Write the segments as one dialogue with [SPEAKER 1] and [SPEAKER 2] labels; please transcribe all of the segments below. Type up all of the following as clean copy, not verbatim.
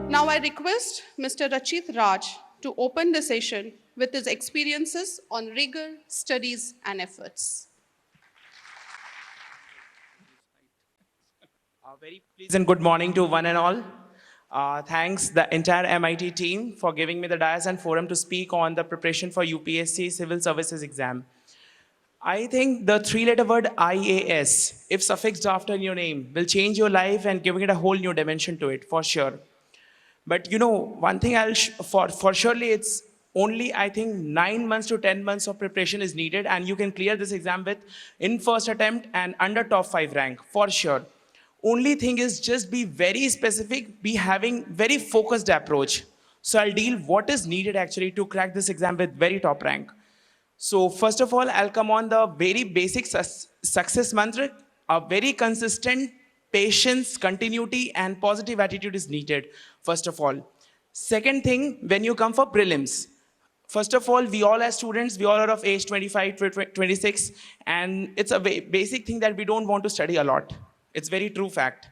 [SPEAKER 1] Now I request Mr. Rachit Raj to open the session with his experiences on rigor, studies, and efforts.
[SPEAKER 2] Very pleasant good morning to one and all. Thanks the entire MIT team for giving me the dais and forum to speak on the preparation for UPSC Civil Services exam. I think the three-letter word IAS, if suffixed after your name, will change your life and giving it a whole new dimension to it, for sure. But you know, one thing for surely it's only I think 9 months to 10 months of preparation is needed, and you can clear this exam with in first attempt and under top 5 rank for sure. Only thing is just be very specific, be having very focused approach. So I'll deal what is needed actually to crack this exam with very top rank. So first of all, I'll come on the very basic success mantra. A very consistent patience, continuity, and positive attitude is needed, first of all. Second thing, when you come for prelims, first of all, we all as students, we all are of age 25 to 26, and it's a basic thing that we don't want to study a lot. It's very true fact.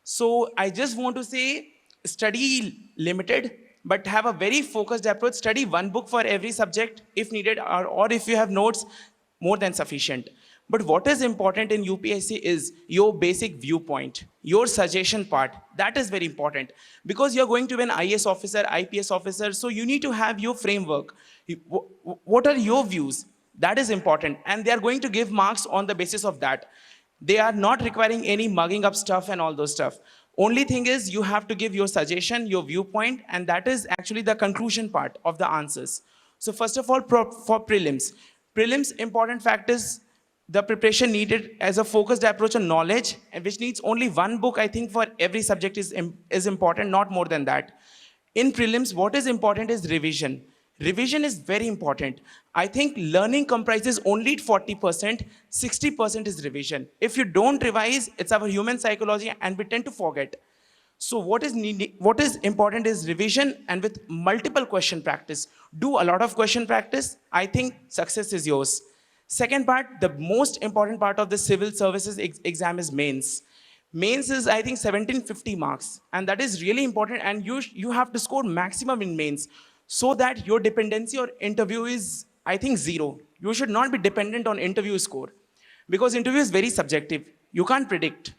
[SPEAKER 2] So I just want to say, study limited, but have a very focused approach. Study one book for every subject if needed, or if you have notes, more than sufficient. But what is important in UPSC is your basic viewpoint, your suggestion part. That is very important because you're going to be an IAS officer, IPS officer, so you need to have your framework. What are your views? That is important, and they are going to give marks on the basis of that. They are not requiring any mugging up stuff and all those stuff. Only thing is you have to give your suggestion, your viewpoint, and that is actually the conclusion part of the answers. So first of all, for prelims. Prelims, important fact is the preparation needed as a focused approach on knowledge, and which needs only one book, I think, for every subject is important, not more than that. In prelims, what is important is revision. Revision is very important. I think learning comprises only 40%, 60% is revision. If you don't revise, it's our human psychology and we tend to forget. So what is important is revision and with multiple question practice. Do a lot of question practice. I think success is yours. Second part, the most important part of the civil services exam is mains. Mains is, I think, 1750 marks. And that is really important. And you have to score maximum in mains so that your dependency or interview is, I think, zero. You should not be dependent on interview score because interview is very subjective. You can't predict.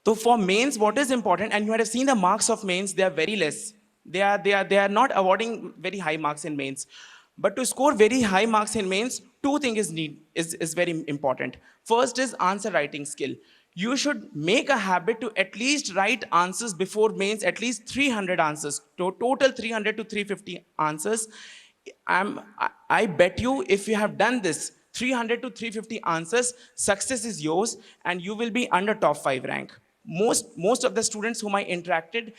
[SPEAKER 2] So for mains, what is important, and you have seen the marks of mains, they are very less. They are not awarding very high marks in mains. But to score very high marks in mains, two things is very important. First is answer writing skill. You should make a habit to at least write answers before mains, at least 300 answers, total 300 to 350 answers. I bet you if you have done this, 300 to 350 answers, success is yours and you will be under top 5 rank. Most of the students whom I interacted,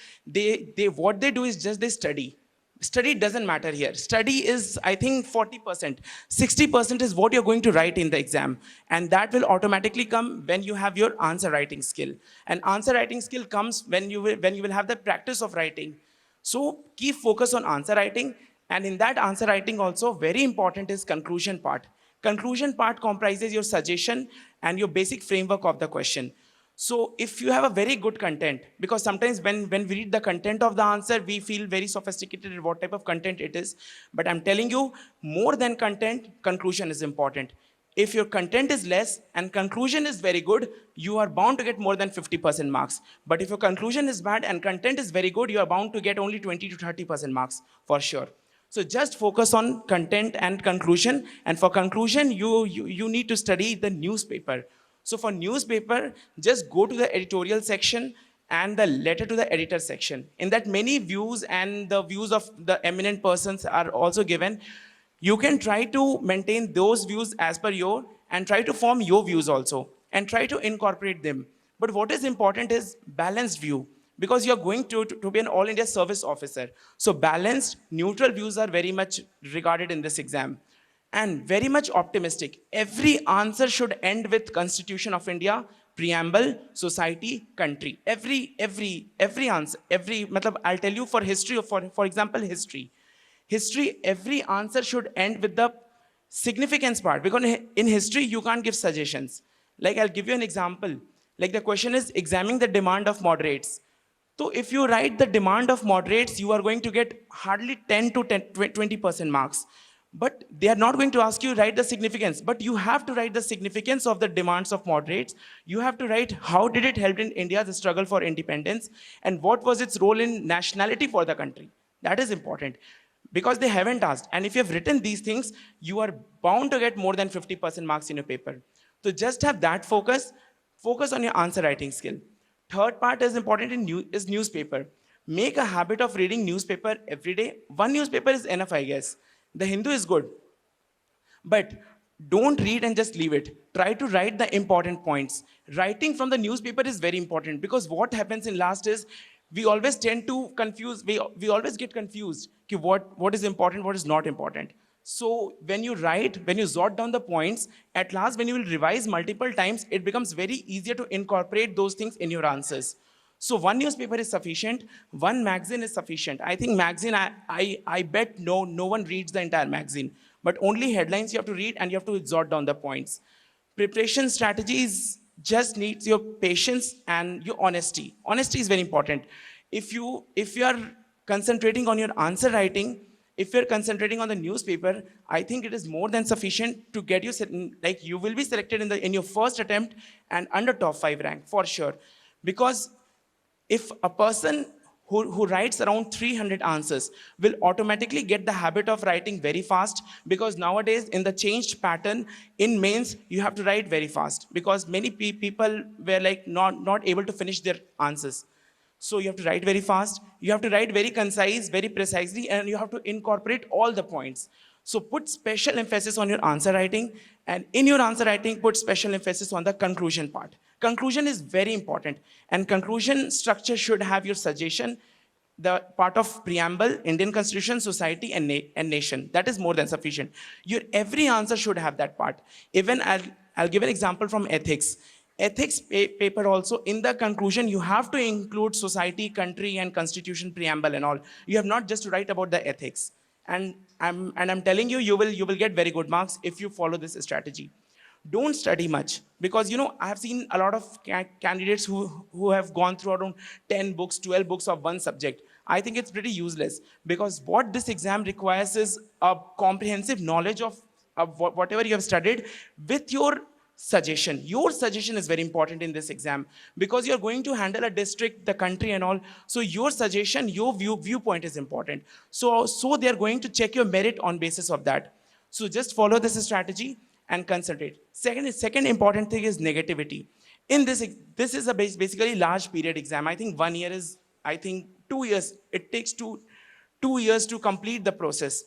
[SPEAKER 2] what they do is just they study. Study doesn't matter here. Study is, I think, 40%. 60% is what you're going to write in the exam. And that will automatically come when you have your answer writing skill. And answer writing skill comes when you will have the practice of writing. So keep focus on answer writing. And in that answer writing also, very important is conclusion part. Conclusion part comprises your suggestion and your basic framework of the question. So if you have a very good content, because sometimes when we read the content of the answer, we feel very sophisticated what type of content it is. But I'm telling you, more than content, conclusion is important. If your content is less and conclusion is very good, you are bound to get more than 50% marks. But if your conclusion is bad and content is very good, you are bound to get only 20 to 30% marks for sure. So just focus on content and conclusion. And for conclusion, you need to study the newspaper. So for newspaper, just go to the editorial section and the letter to the editor section. In that, many views and the views of the eminent persons are also given. You can try to maintain those views as per your, and try to form your views also, and try to incorporate them. But what is important is balanced view, because you're going to be an All India service officer. So balanced, neutral views are very much regarded in this exam. And very much optimistic. Every answer should end with Constitution of India, preamble, society, country. Every answer, I'll tell you for history, for example, history. History, every answer should end with the significance part, because in history, you can't give suggestions. Like I'll give you an example. Like the question is examining the demand of moderates. So if you write the demand of moderates, you are going to get hardly 10 to 20% marks. But they are not going to ask you write the significance, but you have to write the significance of the demands of moderates. You have to write how did it help in India's struggle for independence and what was its role in nationality for the country. That is important because they haven't asked. And if you have written these things, you are bound to get more than 50% marks in your paper. So just have that focus on your answer writing skill. Third part is important is newspaper. Make a habit of reading newspaper every day. One newspaper is enough, I guess. The Hindu is good, but don't read and just leave it. Try to write the important points. Writing from the newspaper is very important because what happens in last is we always tend to confuse, we always get confused ki what is important, what is not important. So when you write, when you jot down the points, at last when you will revise multiple times, it becomes very easier to incorporate those things in your answers. So one newspaper is sufficient, one magazine is sufficient. I think magazine, I bet no one reads the entire magazine, but only headlines you have to read and you have to jot down the points. Preparation strategies just needs your patience and your honesty. Honesty is very important. If you are concentrating on your answer writing, if you're concentrating on the newspaper, I think it is more than sufficient to get you like you will be selected in your first attempt and under top 5 rank for sure. Because if a person who writes around 300 answers will automatically get the habit of writing very fast, because nowadays in the changed pattern in mains you have to write very fast because many people were like not able to finish their answers. So you have to write very fast, you have to write very concise, very precisely, and you have to incorporate all the points. So put special emphasis on your answer writing, and in your answer writing, put special emphasis on the conclusion part. Conclusion is very important, and conclusion structure should have your suggestion, the part of preamble, Indian Constitution, society, and nation. That is more than sufficient. Your every answer should have that part. Even I'll give an example from ethics. Ethics paper also, in the conclusion, you have to include society, country, and constitution preamble and all. You have not just to write about the ethics. And I'm telling you, you will get very good marks if you follow this strategy. Don't study much because I have seen a lot of candidates who have gone through around 10 books, 12 books of one subject. I think it's pretty useless because what this exam requires is a comprehensive knowledge of whatever you have studied with your suggestion. Your suggestion is very important in this exam because you're going to handle a district, the country, and all. So your suggestion, your viewpoint is important. So they're going to check your merit on basis of that. So just follow this strategy and concentrate. Second important thing is negativity. In this is a basically large period exam. I think 1 year is, I think 2 years. It takes 2 years to complete the process.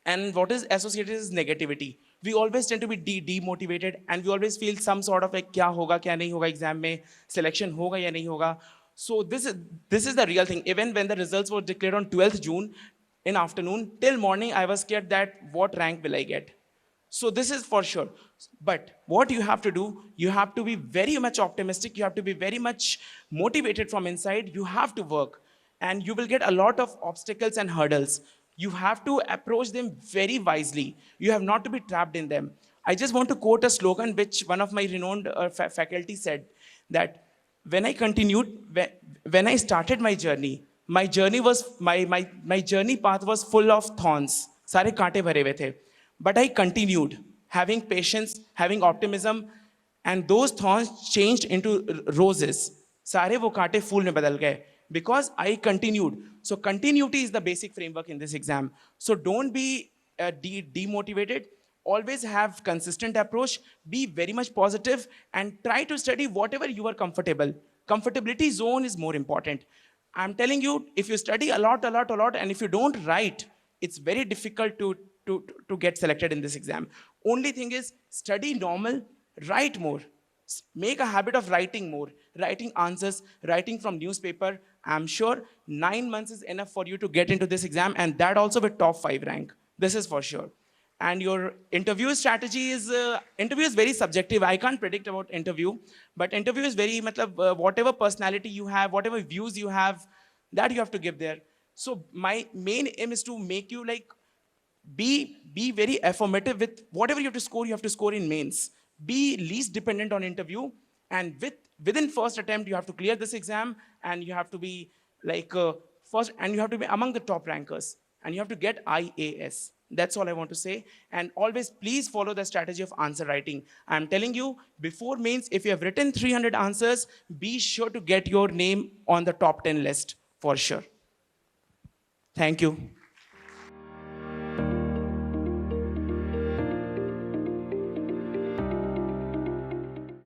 [SPEAKER 2] And what is associated is negativity. We always tend to be demotivated, and we always feel some sort of like kya hoga kya nahi hoga exam mein, selection hoga ya nahi hoga. So this is the real thing. Even when the results were declared on 12th June in afternoon, till morning I was scared that what rank will I get. So this is for sure. But what you have to do, you have to be very much optimistic, you have to be very much motivated from inside, you have to work, and you will get a lot of obstacles and hurdles. You have to approach them very wisely. You have not to be trapped in them. I just want to quote a slogan which one of my renowned faculty said, that when I continued, when I started my journey was, my journey path was full of thorns. सारे कांटे भरे हुए थे. But I continued, having patience, having optimism, and those thorns changed into roses. सारे वो कांटे फूल में बदल गए because I continued. So continuity is the basic framework in this exam. So don't be demotivated. Always have consistent approach. Be very much positive and try to study whatever you are comfortable. Comfortability zone is more important. I'm telling you, if you study a lot, and if you don't write, it's very difficult to get selected in this exam. Only thing is study normal, write more. Make a habit of writing more, writing answers, writing from newspaper. I'm sure 9 months is enough for you to get into this exam, and that also with top 5 rank. This is for sure. And your interview strategy is, interview is very subjective. I can't predict about interview, but interview is very, whatever personality you have, whatever views you have, that you have to give there. So my main aim is to make you like, be very affirmative with whatever you have to score in mains. Be least dependent on interview. And within first attempt, you have to clear this exam, and you have to be like first, and you have to be among the top rankers, and you have to get IAS. That's all I want to say. And always please follow the strategy of answer writing. I'm telling you, before mains, if you have written 300 answers, be sure to get your name on the top 10 list for sure. Thank you.